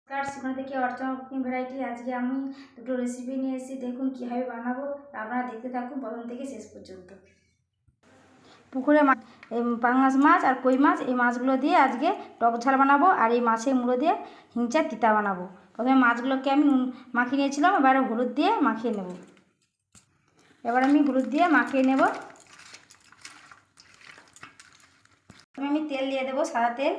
নমস্কার, সেখান থেকে অর্চনা কুকিং ভ্যারাইটি। আজকে আমি দুটো রেসিপি নিয়ে এসেছি, দেখুন কীভাবে বানাবো। আপনারা দেখতে থাকুন প্রথম থেকে শেষ পর্যন্ত। পুকুরে পাঙাশ মাছ আর কই মাছ, এই মাছগুলো দিয়ে আজকে টক ঝাল বানাবো। আর এই মাছের মুড়ো দিয়ে হিংচার তিতা বানাবো। প্রথমে মাছগুলোকে আমি নুন মাখিয়ে নিয়েছিলাম, এবারে হলুদ দিয়ে মাখিয়ে নেব। এবার আমি হলুদ দিয়ে মাখিয়ে নেব। আমি তেল দিয়ে দেবো, সাদা তেল।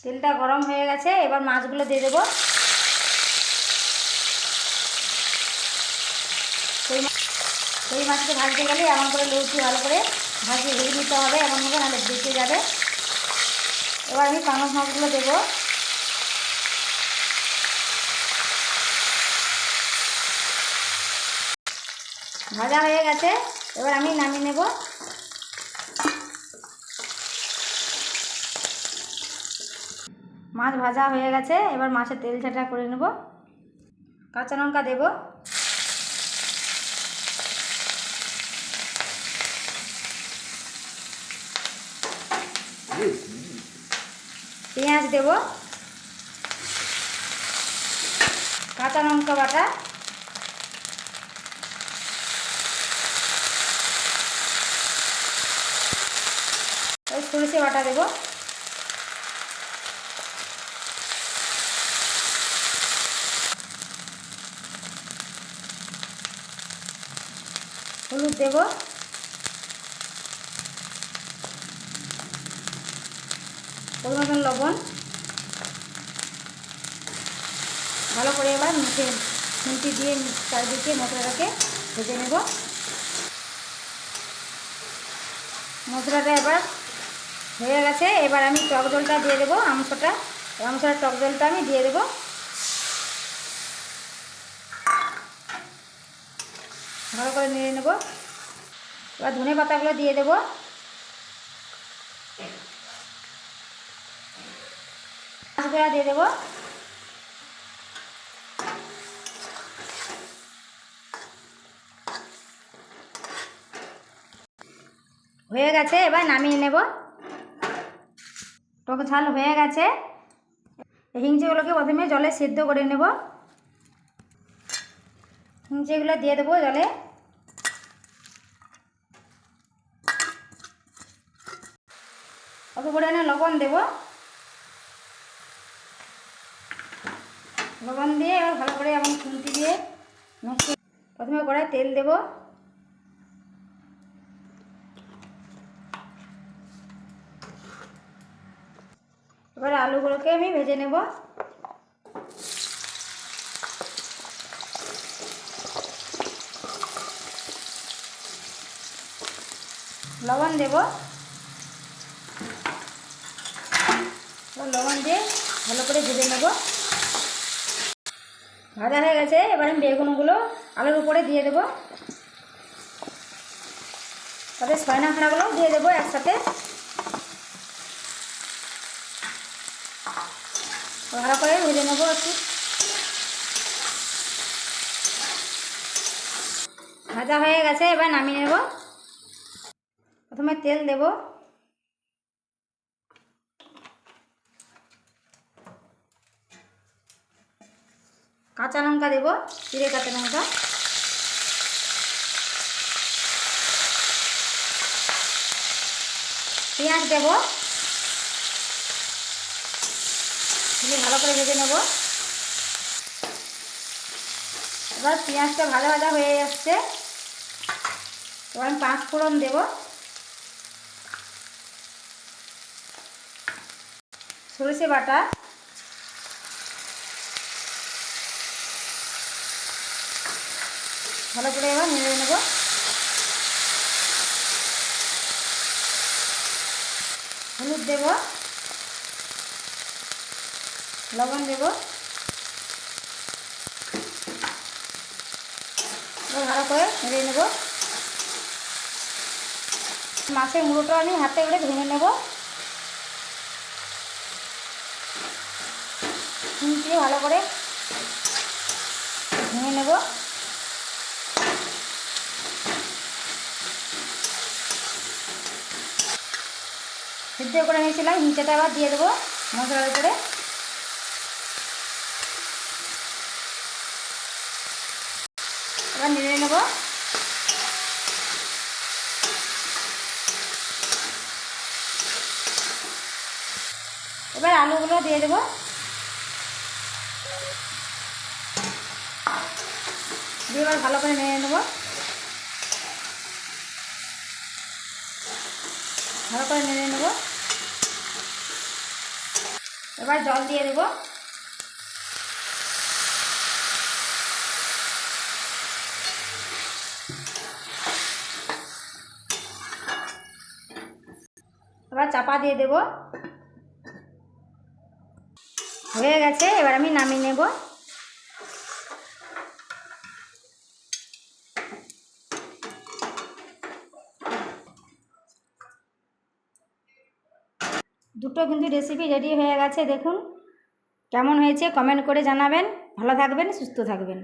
তেলটা গরম হয়ে গেছে, এবার মাছগুলো দিয়ে দেবো। কই মাছকে ভাজতে গেলে এমন করে লৌটি ভালো করে ভাজিয়ে ভেজে নিতে হবে, এমনভাবে নাহলে বেঁচে যাবে। এবার আমি পাঙাশ মাছগুলো দেবো। ভাজা হয়ে গেছে, এবার আমি নামিয়ে নেব। মাছ ভাজা হয়ে গেছে, এবার মাছের তেল ছাটা করে নেব। কাঁচা লঙ্কা দেব, পেঁয়াজ দেব, কাঁচা লঙ্কা বাটা, ওই সরষে বাটা দেব, হলুদ দেব, পরিমাণ লবণ। ভালো করে এবার খুন্তি দিয়ে চারিদিকে মশলাটাকে ভেজে নেব। মশলাটা এবার হয়ে গেছে, এবার আমি টক জলটা দিয়ে দেবো। আমসটার টক জলটা আমি দিয়ে দেবো। ভালো করে নেড়ে নেব। এবার ধনে পাতাগুলো দিয়ে দেবো। মাছগুলো দিয়ে দেবো। হয়ে গেছে, এবার নামিয়ে নেব। টক ঝাল হয়ে গেছে। হিংচেগুলোকে প্রথমে জলে সেদ্ধ করে নেব। হিংচেগুলো দিয়ে দেবো জলে। অল্প পরিমাণে লবণ দেব। লবণ দিয়ে এবার ভালো করে এবং খুন্তি দিয়ে মিশিয়ে প্রথমে কড়াই তেল দেব। এবার আলুগুলোকে আমি ভেজে নেব। লবণ দেব, লবণ দিয়ে ভালো করে ভেজে নেব। ভাজা হয়ে গেছে, এবার আমি বেগুনগুলো আলুর উপরে দিয়ে দেবো। তাতে সয়না খাড়াগুলোও দিয়ে দেবো একসাথে। ভালো করে ভেজে নেবো একটু। ভাজা হয়ে গেছে, এবার নামিয়ে নেব। প্রথমে তেল দেব, কাঁচা লঙ্কা দেব, চিড়ে কাঁচা লঙ্কা, পেঁয়াজ দেব, ভালো করে ভেজে নেব। এবার পেঁয়াজটা ভাজা ভাজা হয়ে যাচ্ছে, এবার আমি 5 ফোড়ন দেব, সরষে বাটা, ভালো করে এবার নেড়ে নেব। হলুদ দেব, লবণ দেব, ভালো করে নেড়ে নেব। মাছের মুড়োটা আমি হাতে করে ভেঙে নেব। দিয়ে ভালো করে ভেঙে নেব। সিদ্ধ সিদ্ধ করে নিয়েছিলাম হিংচাটা আবার দিয়ে দেবো মশলার উপরে। এবার নেড়ে নেব। এবার আলুগুলো দিয়ে দেবো। দিয়ে এবার ভালো করে নেড়ে নেব। ভালো করে নেড়ে নেব। এবার জল দিয়ে দেবো। এবার চাপা দিয়ে দেব। হয়ে গেছে, এবার আমি নামিয়ে নেব। দুটো কিন্তু রেসিপি রেডি হয়ে গেছে। দেখুন কেমন হয়েছে কমেন্ট করে জানাবেন। ভালো থাকবেন, সুস্থ থাকবেন।